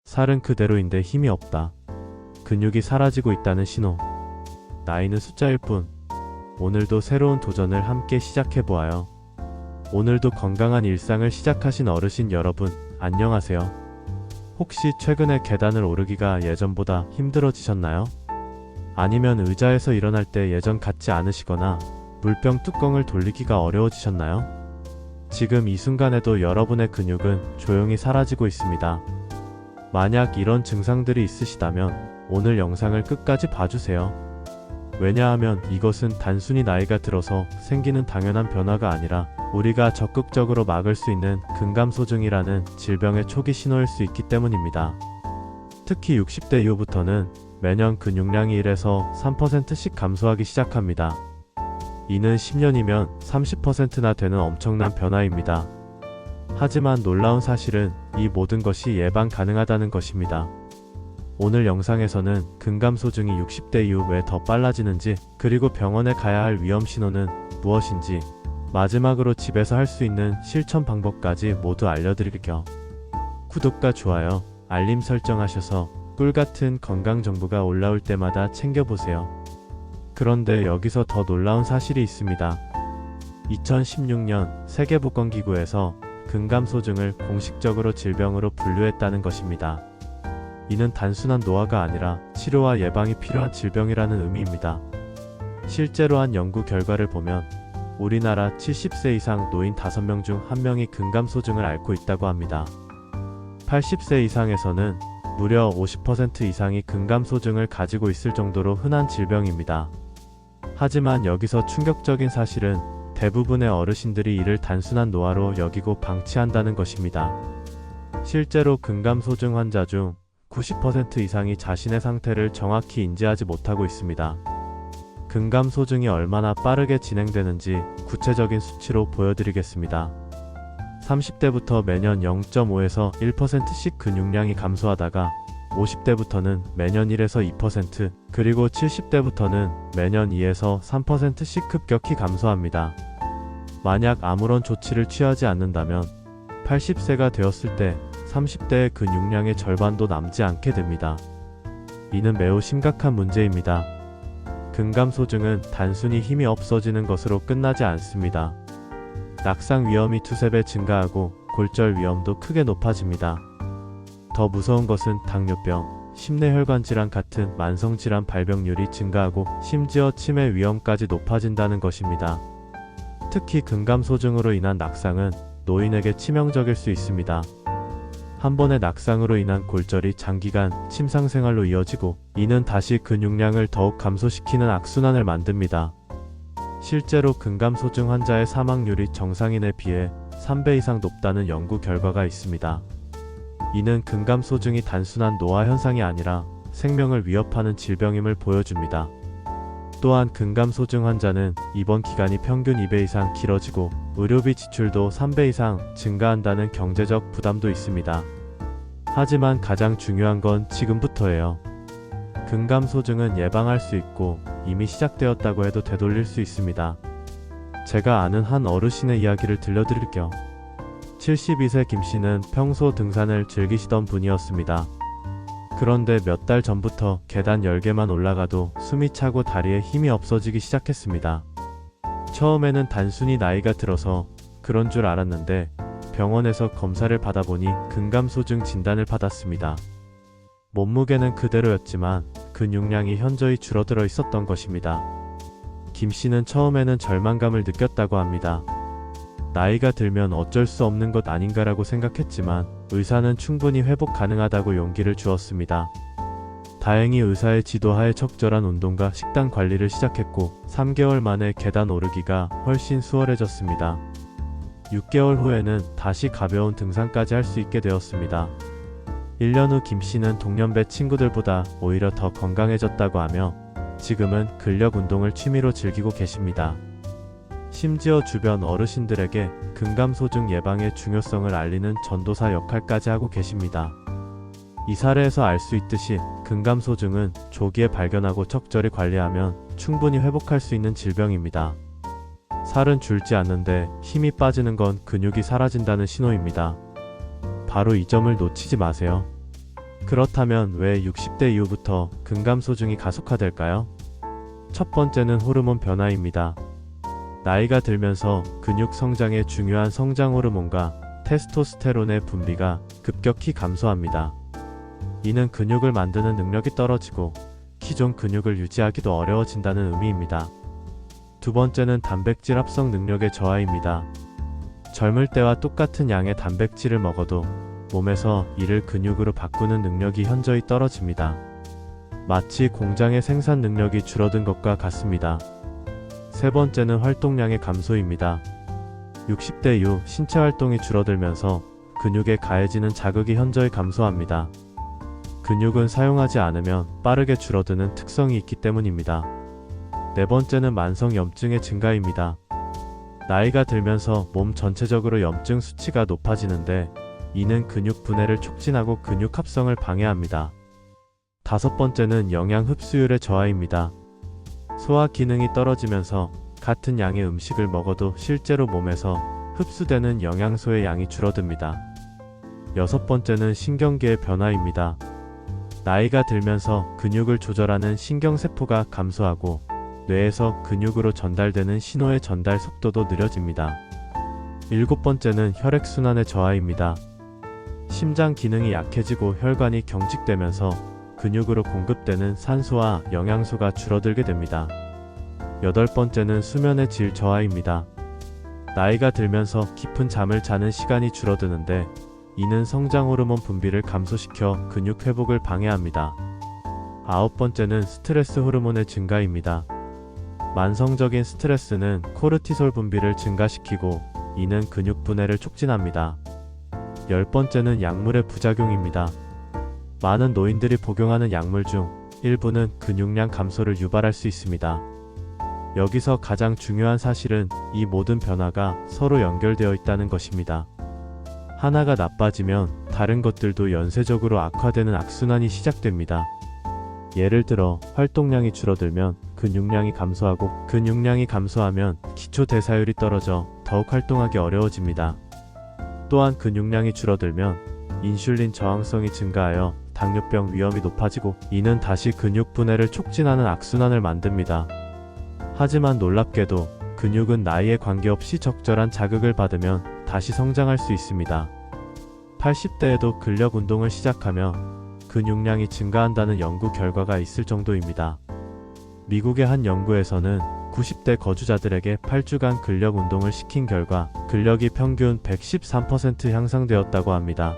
살은 그대로인데 힘이 없다. 근육이 사라지고 있다는 신호. 나이는 숫자일 뿐. 오늘도 새로운 도전을 함께 시작해보아요. 오늘도 건강한 일상을 시작하신 어르신 여러분, 안녕하세요. 혹시 최근에 계단을 오르기가 예전보다 힘들어지셨나요? 아니면 의자에서 일어날 때 예전 같지 않으시거나 물병 뚜껑을 돌리기가 어려워지셨나요? 지금 이 순간에도 여러분의 근육은 조용히 사라지고 있습니다. 만약 이런 증상들이 있으시다면 오늘 영상을 끝까지 봐주세요. 왜냐하면 이것은 단순히 나이가 들어서 생기는 당연한 변화가 아니라 우리가 적극적으로 막을 수 있는 근감소증이라는 질병의 초기 신호일 수 있기 때문입니다. 특히 60대 이후부터는 매년 근육량이 1에서 3%씩 감소하기 시작합니다. 이는 10년이면 30%나 되는 엄청난 변화입니다. 하지만 놀라운 사실은 이 모든 것이 예방 가능하다는 것입니다. 오늘 영상에서는 근감소증이 60대 이후 왜 더 빨라지는지, 그리고 병원에 가야 할 위험 신호는 무엇인지, 마지막으로 집에서 할 수 있는 실천 방법까지 모두 알려드릴게요. 구독과 좋아요, 알림 설정하셔서 꿀같은 건강 정보가 올라올 때마다 챙겨보세요. 그런데 여기서 더 놀라운 사실이 있습니다. 2016년 세계보건기구에서 근감소증을 공식적으로 질병으로 분류했다는 것입니다. 이는 단순한 노화가 아니라 치료와 예방이 필요한 질병이라는 의미입니다. 실제로 한 연구 결과를 보면 우리나라 70세 이상 노인 5명 중 1명이 근감소증을 앓고 있다고 합니다. 80세 이상에서는 무려 50% 이상이 근감소증을 가지고 있을 정도로 흔한 질병입니다. 하지만 여기서 충격적인 사실은 대부분의 어르신들이 이를 단순한 노화로 여기고 방치한다는 것입니다. 실제로 근감소증 환자 중 90% 이상이 자신의 상태를 정확히 인지하지 못하고 있습니다. 근감소증이 얼마나 빠르게 진행되는지 구체적인 수치로 보여드리겠습니다. 30대부터 매년 0.5에서 1%씩 근육량이 감소하다가 50대부터는 매년 1에서 2%, 그리고 70대부터는 매년 2에서 3%씩 급격히 감소합니다. 만약 아무런 조치를 취하지 않는다면 80세가 되었을 때 30대의 근육량의 절반도 남지 않게 됩니다. 이는 매우 심각한 문제입니다. 근감소증은 단순히 힘이 없어지는 것으로 끝나지 않습니다. 낙상 위험이 2~3배 증가하고 골절 위험도 크게 높아집니다. 더 무서운 것은 당뇨병, 심내혈관 질환 같은 만성질환 발병률이 증가하고 심지어 치매 위험까지 높아진다는 것입니다. 특히 근감소증으로 인한 낙상은 노인에게 치명적일 수 있습니다. 한 번의 낙상으로 인한 골절이 장기간 침상 생활로 이어지고, 이는 다시 근육량을 더욱 감소시키는 악순환을 만듭니다. 실제로 근감소증 환자의 사망률이 정상인에 비해 3배 이상 높다는 연구 결과가 있습니다. 이는 근감소증이 단순한 노화 현상이 아니라 생명을 위협하는 질병임을 보여줍니다. 또한 근감소증 환자는 입원 기간이 평균 2배 이상 길어지고 의료비 지출도 3배 이상 증가한다는 경제적 부담도 있습니다. 하지만 가장 중요한 건 지금부터예요. 근감소증은 예방할 수 있고 이미 시작되었다고 해도 되돌릴 수 있습니다. 제가 아는 한 어르신의 이야기를 들려드릴게요. 72세 김씨는 평소 등산을 즐기시던 분이었습니다. 그런데 몇 달 전부터 계단 10개만 올라가도 숨이 차고 다리에 힘이 없어지기 시작했습니다. 처음에는 단순히 나이가 들어서 그런 줄 알았는데 병원에서 검사를 받아보니 근감소증 진단을 받았습니다. 몸무게는 그대로였지만 근육량이 현저히 줄어들어 있었던 것입니다. 김씨는 처음에는 절망감을 느꼈다고 합니다. 나이가 들면 어쩔 수 없는 것 아닌가라고 생각했지만 의사는 충분히 회복 가능하다고 용기를 주었습니다. 다행히 의사의 지도하에 적절한 운동과 식단 관리를 시작했고 3개월 만에 계단 오르기가 훨씬 수월해졌습니다. 6개월 후에는 다시 가벼운 등산까지 할 수 있게 되었습니다. 1년 후 김씨는 동년배 친구들보다 오히려 더 건강해졌다고 하며 지금은 근력 운동을 취미로 즐기고 계십니다. 심지어 주변 어르신들에게 근감소증 예방의 중요성을 알리는 전도사 역할까지 하고 계십니다. 이 사례에서 알 수 있듯이 근감소증은 조기에 발견하고 적절히 관리하면 충분히 회복할 수 있는 질병입니다. 살은 줄지 않는데 힘이 빠지는 건 근육이 사라진다는 신호입니다. 바로 이 점을 놓치지 마세요. 그렇다면 왜 60대 이후부터 근감 소증이 가속화될까요? 첫 번째는 호르몬 변화입니다. 나이가 들면서 근육 성장에 중요한 성장 호르몬과 테스토스테론의 분비가 급격히 감소합니다. 이는 근육을 만드는 능력이 떨어지고 기존 근육을 유지하기도 어려워진다는 의미입니다. 두 번째는 단백질 합성 능력의 저하입니다. 젊을 때와 똑같은 양의 단백질을 먹어도 몸에서 이를 근육으로 바꾸는 능력이 현저히 떨어집니다. 마치 공장의 생산 능력이 줄어든 것과 같습니다. 세 번째는 활동량의 감소입니다. 60대 이후 신체 활동이 줄어들면서 근육에 가해지는 자극이 현저히 감소합니다. 근육은 사용하지 않으면 빠르게 줄어드는 특성이 있기 때문입니다. 네 번째는 만성 염증의 증가입니다. 나이가 들면서 몸 전체적으로 염증 수치가 높아지는데 이는 근육 분해를 촉진하고 근육 합성을 방해합니다. 다섯 번째는 영양 흡수율의 저하입니다. 소화 기능이 떨어지면서 같은 양의 음식을 먹어도 실제로 몸에서 흡수되는 영양소의 양이 줄어듭니다. 여섯 번째는 신경계의 변화입니다. 나이가 들면서 근육을 조절하는 신경세포가 감소하고 뇌에서 근육으로 전달되는 신호의 전달 속도도 느려집니다. 일곱 번째는 혈액순환의 저하입니다. 심장 기능이 약해지고 혈관이 경직되면서 근육으로 공급되는 산소와 영양소가 줄어들게 됩니다. 여덟 번째는 수면의 질 저하입니다. 나이가 들면서 깊은 잠을 자는 시간이 줄어드는데 이는 성장 호르몬 분비를 감소시켜 근육 회복을 방해합니다. 아홉 번째는 스트레스 호르몬의 증가입니다. 만성적인 스트레스는 코르티솔 분비를 증가시키고 이는 근육 분해를 촉진합니다. 열 번째는 약물의 부작용입니다. 많은 노인들이 복용하는 약물 중 일부는 근육량 감소를 유발할 수 있습니다. 여기서 가장 중요한 사실은 이 모든 변화가 서로 연결되어 있다는 것입니다. 하나가 나빠지면 다른 것들도 연쇄적으로 악화되는 악순환이 시작됩니다. 예를 들어 활동량이 줄어들면 근육량이 감소하고 근육량이 감소하면 기초 대사율이 떨어져 더욱 활동하기 어려워집니다. 또한 근육량이 줄어들면 인슐린 저항성이 증가하여 당뇨병 위험이 높아지고 이는 다시 근육 분해를 촉진하는 악순환을 만듭니다. 하지만 놀랍게도 근육은 나이에 관계없이 적절한 자극을 받으면 다시 성장할 수 있습니다. 80대에도 근력 운동을 시작하며 근육량이 증가한다는 연구 결과가 있을 정도입니다. 미국의 한 연구에서는 90대 거주자들에게 8주간 근력 운동을 시킨 결과 근력이 평균 113% 향상되었다고 합니다.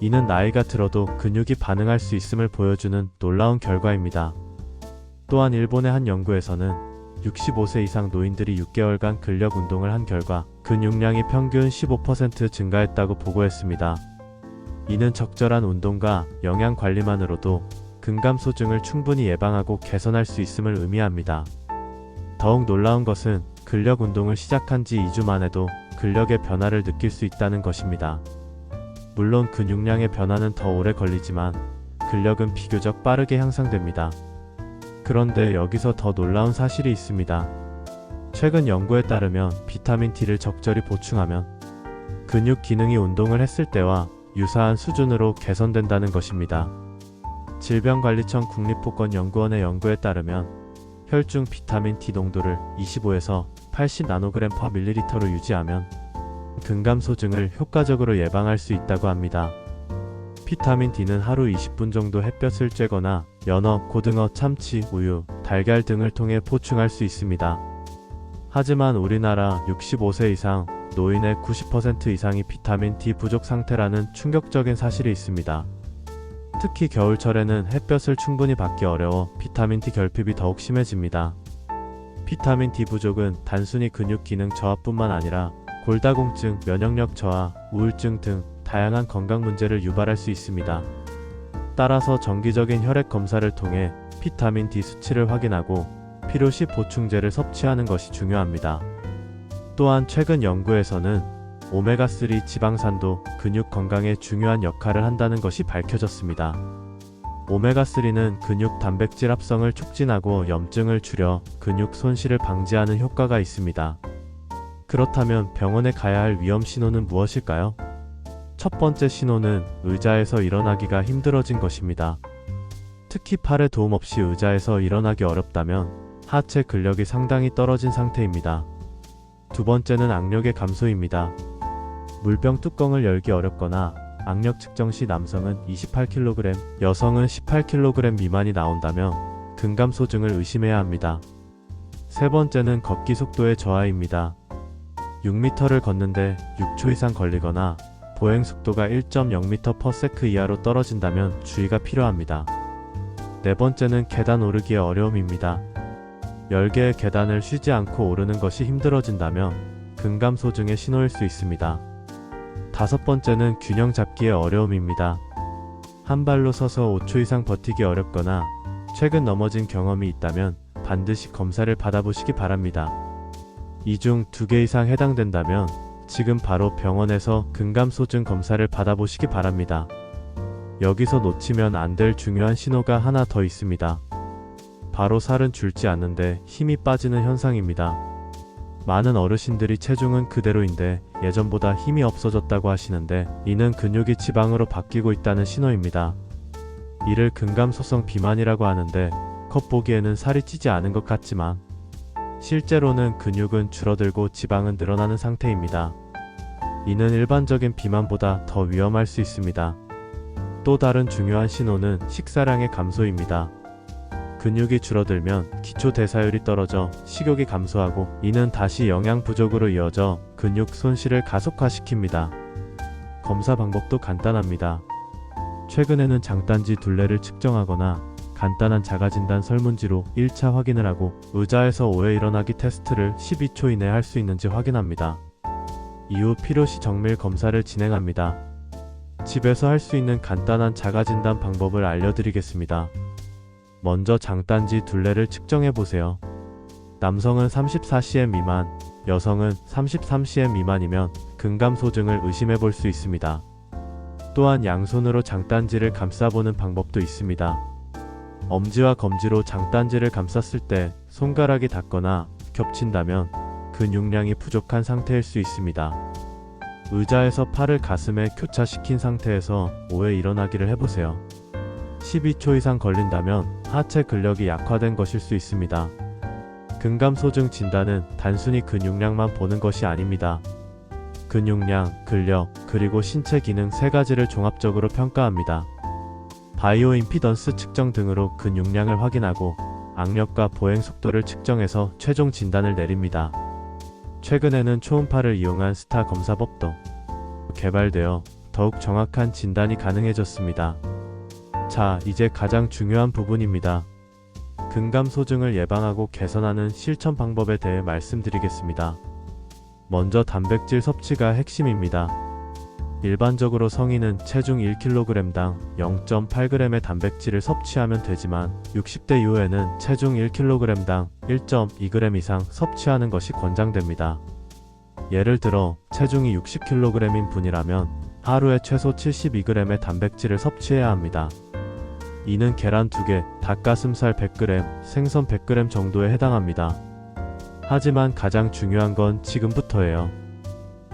이는 나이가 들어도 근육이 반응할 수 있음을 보여주는 놀라운 결과입니다. 또한 일본의 한 연구에서는 65세 이상 노인들이 6개월간 근력 운동을 한 결과 근육량이 평균 15% 증가했다고 보고했습니다. 이는 적절한 운동과 영양 관리만으로도 근감 소증을 충분히 예방하고 개선할 수 있음을 의미합니다. 더욱 놀라운 것은 근력 운동을 시작한 지 2주 만에도 근력의 변화를 느낄 수 있다는 것입니다. 물론 근육량의 변화는 더 오래 걸리지만 근력은 비교적 빠르게 향상됩니다. 그런데 여기서 더 놀라운 사실이 있습니다. 최근 연구에 따르면 비타민 D를 적절히 보충하면 근육 기능이 운동을 했을 때와 유사한 수준으로 개선된다는 것입니다. 질병관리청 국립보건연구원의 연구에 따르면 혈중 비타민 D 농도를 25에서 80 나노그램 퍼 밀리리터로 유지하면 근감 소증을 효과적으로 예방할 수 있다고 합니다. 비타민 D는 하루 20분 정도 햇볕을 쬐거나 연어, 고등어, 참치, 우유, 달걀 등을 통해 보충할 수 있습니다. 하지만 우리나라 65세 이상 노인의 90% 이상이 비타민 D 부족 상태라는 충격적인 사실이 있습니다. 특히 겨울철에는 햇볕을 충분히 받기 어려워 비타민 D 결핍이 더욱 심해집니다. 비타민 D 부족은 단순히 근육 기능 저하뿐만 아니라 골다공증, 면역력 저하, 우울증 등 다양한 건강 문제를 유발할 수 있습니다. 따라서 정기적인 혈액 검사를 통해 비타민 D 수치를 확인하고 필요시 보충제를 섭취하는 것이 중요합니다. 또한 최근 연구에서는 오메가3 지방산도 근육 건강에 중요한 역할을 한다는 것이 밝혀졌습니다. 오메가3는 근육 단백질 합성을 촉진하고 염증을 줄여 근육 손실을 방지하는 효과가 있습니다. 그렇다면 병원에 가야 할 위험 신호는 무엇일까요? 첫 번째 신호는 의자에서 일어나기가 힘들어진 것입니다. 특히 팔에 도움 없이 의자에서 일어나기 어렵다면 하체 근력이 상당히 떨어진 상태입니다. 두 번째는 악력의 감소입니다. 물병 뚜껑을 열기 어렵거나 악력 측정 시 남성은 28kg, 여성은 18kg 미만이 나온다면 근감소증을 의심해야 합니다. 세 번째는 걷기 속도의 저하입니다. 6m를 걷는데 6초 이상 걸리거나 보행 속도가 1.0m/s 이하로 떨어진다면 주의가 필요합니다. 네 번째는 계단 오르기의 어려움입니다. 10개의 계단을 쉬지 않고 오르는 것이 힘들어진다면 근감소증의 신호일 수 있습니다. 다섯 번째는 균형 잡기의 어려움입니다. 한 발로 서서 5초 이상 버티기 어렵거나 최근 넘어진 경험이 있다면 반드시 검사를 받아보시기 바랍니다. 이 중 2개 이상 해당된다면 지금 바로 병원에서 근감소증 검사를 받아보시기 바랍니다. 여기서 놓치면 안 될 중요한 신호가 하나 더 있습니다. 바로 살은 줄지 않는데 힘이 빠지는 현상입니다. 많은 어르신들이 체중은 그대로인데 예전보다 힘이 없어졌다고 하시는데 이는 근육이 지방으로 바뀌고 있다는 신호입니다. 이를 근감소성 비만이라고 하는데 겉보기에는 살이 찌지 않은 것 같지만 실제로는 근육은 줄어들고 지방은 늘어나는 상태입니다. 이는 일반적인 비만보다 더 위험할 수 있습니다. 또 다른 중요한 신호는 식사량의 감소입니다. 근육이 줄어들면 기초 대사율이 떨어져 식욕이 감소하고 이는 다시 영양 부족으로 이어져 근육 손실을 가속화시킵니다. 검사 방법도 간단합니다. 최근에는 장단지 둘레를 측정하거나 간단한 자가진단 설문지로 1차 확인을 하고 의자에서 오해 일어나기 테스트를 12초 이내에 할 수 있는지 확인합니다. 이후 필요시 정밀 검사를 진행합니다. 집에서 할 수 있는 간단한 자가진단 방법을 알려드리겠습니다. 먼저 장단지 둘레를 측정해보세요. 남성은 34cm 미만, 여성은 33cm 미만이면 근감소증을 의심해볼 수 있습니다. 또한 양손으로 장단지를 감싸보는 방법도 있습니다. 엄지와 검지로 장단지를 감쌌을 때 손가락이 닿거나 겹친다면 근육량이 부족한 상태일 수 있습니다. 의자에서 팔을 가슴에 교차시킨 상태에서 오해 일어나기를 해보세요. 12초 이상 걸린다면 하체 근력이 약화된 것일 수 있습니다. 근감소증 진단은 단순히 근육량만 보는 것이 아닙니다. 근육량, 근력, 그리고 신체 기능 3가지를 종합적으로 평가합니다. 바이오 임피던스 측정 등으로 근육량을 확인하고 악력과 보행 속도를 측정해서 최종 진단을 내립니다. 최근에는 초음파를 이용한 스타 검사법도 개발되어 더욱 정확한 진단이 가능해졌습니다. 자, 이제 가장 중요한 부분입니다. 근감소증을 예방하고 개선하는 실천 방법에 대해 말씀드리겠습니다. 먼저 단백질 섭취가 핵심입니다. 일반적으로 성인은 체중 1kg당 0.8g의 단백질을 섭취하면 되지만 60대 이후에는 체중 1kg당 1.2g 이상 섭취하는 것이 권장됩니다. 예를 들어 체중이 60kg인 분이라면 하루에 최소 72g의 단백질을 섭취해야 합니다. 이는 계란 2개, 닭가슴살 100g, 생선 100g 정도에 해당합니다. 하지만 가장 중요한 건 지금부터예요.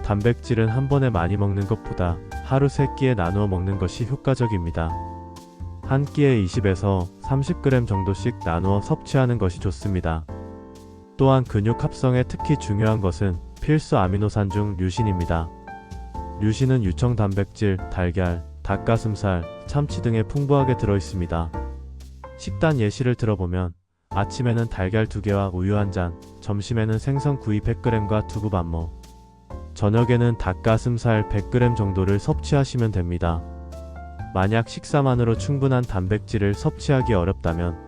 단백질은 한 번에 많이 먹는 것보다 하루 3끼에 나누어 먹는 것이 효과적입니다. 한 끼에 20에서 30g 정도씩 나누어 섭취하는 것이 좋습니다. 또한 근육 합성에 특히 중요한 것은 필수 아미노산 중 류신입니다. 류신은 유청 단백질, 달걀, 닭가슴살, 참치 등에 풍부하게 들어있습니다. 식단 예시를 들어보면 아침에는 달걀 2개와 우유 1잔, 점심에는 생선 구이 100g과 두부 반모, 저녁에는 닭가슴살 100g 정도를 섭취하시면 됩니다. 만약 식사만으로 충분한 단백질을 섭취하기 어렵다면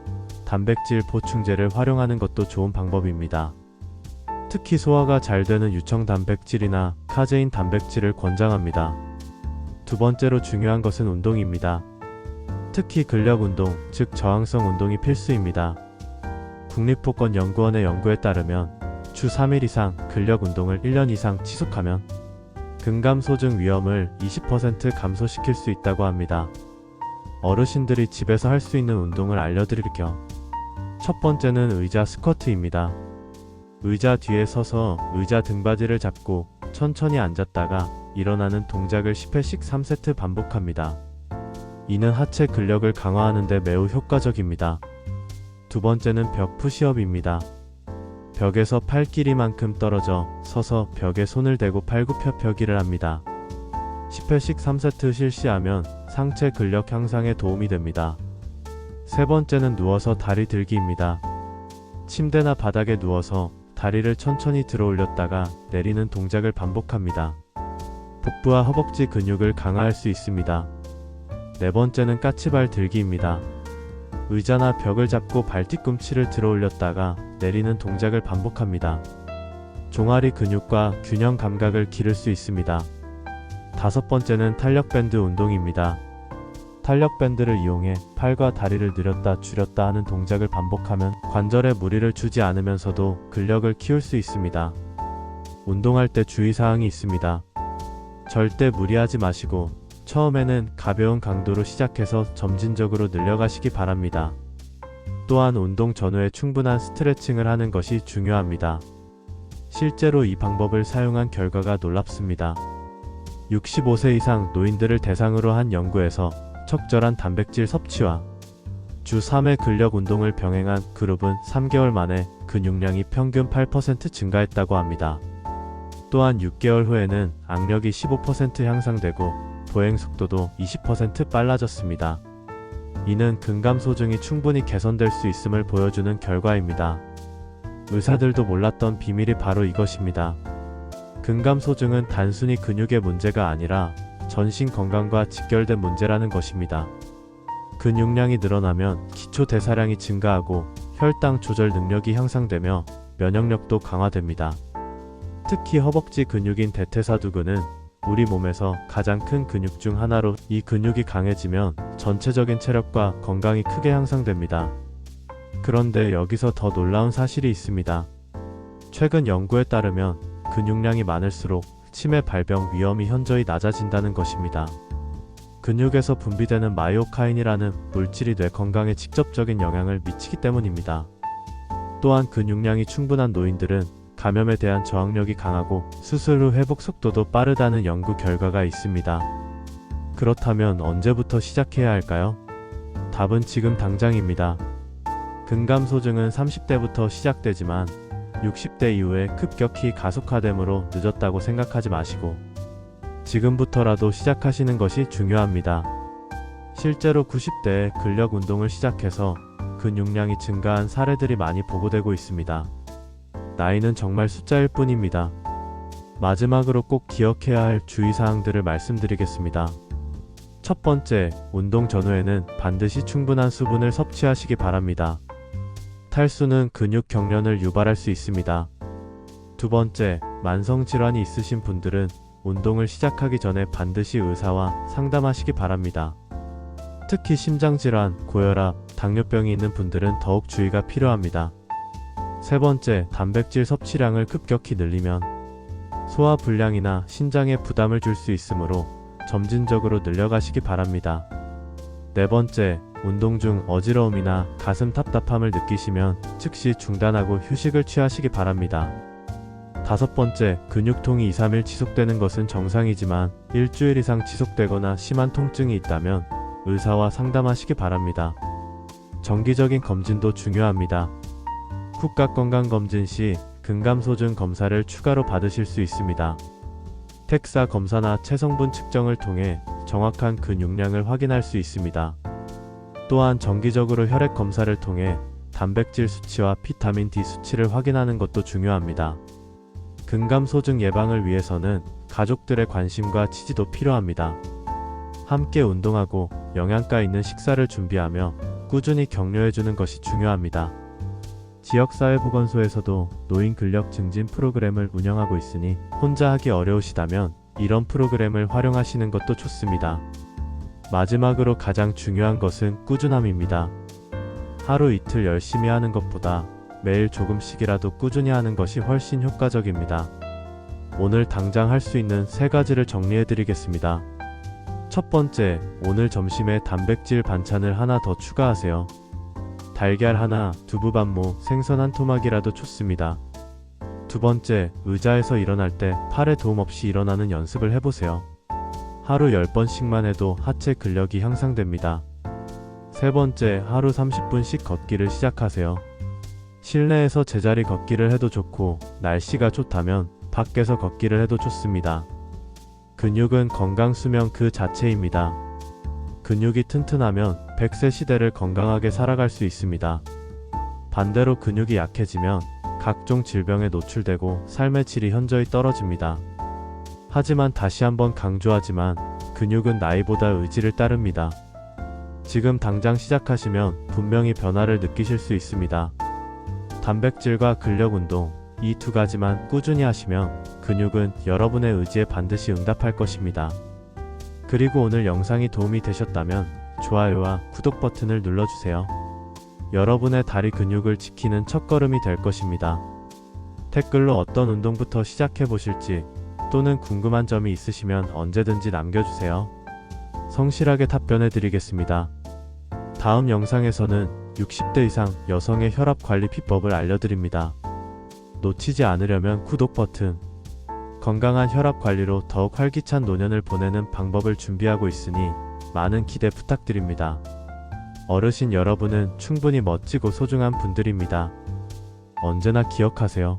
단백질 보충제를 활용하는 것도 좋은 방법입니다. 특히 소화가 잘 되는 유청 단백질이나 카제인 단백질을 권장합니다. 두 번째로 중요한 것은 운동입니다. 특히 근력 운동, 즉 저항성 운동이 필수입니다. 국립보건연구원의 연구에 따르면 주 3일 이상 근력 운동을 1년 이상 지속하면 근감소증 위험을 20% 감소시킬 수 있다고 합니다. 어르신들이 집에서 할 수 있는 운동을 알려드릴 겸 첫 번째는 의자 스쿼트입니다. 의자 뒤에 서서 의자 등받이를 잡고 천천히 앉았다가 일어나는 동작을 10회씩 3세트 반복합니다. 이는 하체 근력을 강화하는 데 매우 효과적입니다. 두 번째는 벽 푸시업입니다. 벽에서 팔 길이만큼 떨어져 서서 벽에 손을 대고 팔굽혀펴기를 합니다. 10회씩 3세트 실시하면 상체 근력 향상에 도움이 됩니다. 세 번째는 누워서 다리 들기입니다. 침대나 바닥에 누워서 다리를 천천히 들어 올렸다가 내리는 동작을 반복합니다. 복부와 허벅지 근육을 강화할 수 있습니다. 네 번째는 까치발 들기입니다. 의자나 벽을 잡고 발 뒤꿈치를 들어 올렸다가 내리는 동작을 반복합니다. 종아리 근육과 균형 감각을 기를 수 있습니다. 다섯 번째는 탄력밴드 운동입니다. 탄력밴드를 이용해 팔과 다리를 늘렸다 줄였다 하는 동작을 반복하면 관절에 무리를 주지 않으면서도 근력을 키울 수 있습니다. 운동할 때 주의사항이 있습니다. 절대 무리하지 마시고 처음에는 가벼운 강도로 시작해서 점진적으로 늘려가시기 바랍니다. 또한 운동 전후에 충분한 스트레칭을 하는 것이 중요합니다. 실제로 이 방법을 사용한 결과가 놀랍습니다. 65세 이상 노인들을 대상으로 한 연구에서 적절한 단백질 섭취와 주 3회 근력 운동을 병행한 그룹은 3개월 만에 근육량이 평균 8% 증가했다고 합니다. 또한 6개월 후에는 악력이 15% 향상되고 보행 속도도 20% 빨라졌습니다. 이는 근감소증이 충분히 개선될 수 있음을 보여주는 결과입니다. 의사들도 몰랐던 비밀이 바로 이것입니다. 근감소증은 단순히 근육의 문제가 아니라 전신 건강과 직결된 문제라는 것입니다. 근육량이 늘어나면 기초 대사량이 증가하고 혈당 조절 능력이 향상되며 면역력도 강화됩니다. 특히 허벅지 근육인 대퇴사두근은 우리 몸에서 가장 큰 근육 중 하나로 이 근육이 강해지면 전체적인 체력과 건강이 크게 향상됩니다. 그런데 여기서 더 놀라운 사실이 있습니다. 최근 연구에 따르면 근육량이 많을수록 치매 발병 위험이 현저히 낮아진다는 것입니다. 근육에서 분비되는 마이오카인이라는 물질이 뇌 건강에 직접적인 영향을 미치기 때문입니다. 또한 근육량이 충분한 노인들은 감염에 대한 저항력이 강하고 수술 후 회복 속도도 빠르다는 연구 결과가 있습니다. 그렇다면 언제부터 시작해야 할까요? 답은 지금 당장입니다. 근감소증은 30대부터 시작되지만 60대 이후에 급격히 가속화되므로 늦었다고 생각하지 마시고 지금부터라도 시작하시는 것이 중요합니다. 실제로 90대에 근력 운동을 시작해서 근육량이 증가한 사례들이 많이 보고되고 있습니다. 나이는 정말 숫자일 뿐입니다. 마지막으로 꼭 기억해야 할 주의사항들을 말씀드리겠습니다. 첫 번째, 운동 전후에는 반드시 충분한 수분을 섭취하시기 바랍니다. 탈수는 근육 경련을 유발할 수 있습니다. 두 번째, 만성질환이 있으신 분들은 운동을 시작하기 전에 반드시 의사와 상담하시기 바랍니다. 특히 심장질환, 고혈압, 당뇨병이 있는 분들은 더욱 주의가 필요합니다. 세 번째, 단백질 섭취량을 급격히 늘리면 소화 불량이나 신장에 부담을 줄 수 있으므로 점진적으로 늘려가시기 바랍니다. 네 번째, 운동 중 어지러움이나 가슴 답답함을 느끼시면 즉시 중단하고 휴식을 취하시기 바랍니다. 다섯 번째, 근육통이 2-3일 지속되는 것은 정상이지만 일주일 이상 지속되거나 심한 통증이 있다면 의사와 상담하시기 바랍니다. 정기적인 검진도 중요합니다. 국가건강검진 시 근감소증 검사를 추가로 받으실 수 있습니다. 텍사 검사나 체성분 측정을 통해 정확한 근육량을 확인할 수 있습니다. 또한 정기적으로 혈액 검사를 통해 단백질 수치와 비타민 D 수치를 확인하는 것도 중요합니다. 근감소증 예방을 위해서는 가족들의 관심과 지지도 필요합니다. 함께 운동하고 영양가 있는 식사를 준비하며 꾸준히 격려해주는 것이 중요합니다. 지역사회보건소에서도 노인 근력 증진 프로그램을 운영하고 있으니 혼자 하기 어려우시다면 이런 프로그램을 활용하시는 것도 좋습니다. 마지막으로 가장 중요한 것은 꾸준함입니다. 하루 이틀 열심히 하는 것보다 매일 조금씩이라도 꾸준히 하는 것이 훨씬 효과적입니다. 오늘 당장 할 수 있는 3가지를 정리해드리겠습니다. 첫 번째, 오늘 점심에 단백질 반찬을 하나 더 추가하세요. 달걀 하나, 두부반모, 생선 한 토막이라도 좋습니다. 두 번째, 의자에서 일어날 때 팔에 도움 없이 일어나는 연습을 해보세요. 하루 10번씩만 해도 하체 근력이 향상됩니다. 세 번째, 하루 30분씩 걷기를 시작하세요. 실내에서 제자리 걷기를 해도 좋고, 날씨가 좋다면 밖에서 걷기를 해도 좋습니다. 근육은 건강 수명 그 자체입니다. 근육이 튼튼하면 100세 시대를 건강하게 살아갈 수 있습니다. 반대로 근육이 약해지면 각종 질병에 노출되고 삶의 질이 현저히 떨어집니다. 하지만 다시 한번 강조하지만 근육은 나이보다 의지를 따릅니다. 지금 당장 시작하시면 분명히 변화를 느끼실 수 있습니다. 단백질과 근력 운동, 이 두 가지만 꾸준히 하시면 근육은 여러분의 의지에 반드시 응답할 것입니다. 그리고 오늘 영상이 도움이 되셨다면 좋아요와 구독 버튼을 눌러주세요. 여러분의 다리 근육을 지키는 첫걸음이 될 것입니다. 댓글로 어떤 운동부터 시작해 보실지 또는 궁금한 점이 있으시면 언제든지 남겨주세요. 성실하게 답변해 드리겠습니다. 다음 영상에서는 60대 이상 여성의 혈압 관리 비법을 알려드립니다. 놓치지 않으려면 구독 버튼. 건강한 혈압 관리로 더욱 활기찬 노년을 보내는 방법을 준비하고 있으니 많은 기대 부탁드립니다. 어르신 여러분은 충분히 멋지고 소중한 분들입니다. 언제나 기억하세요.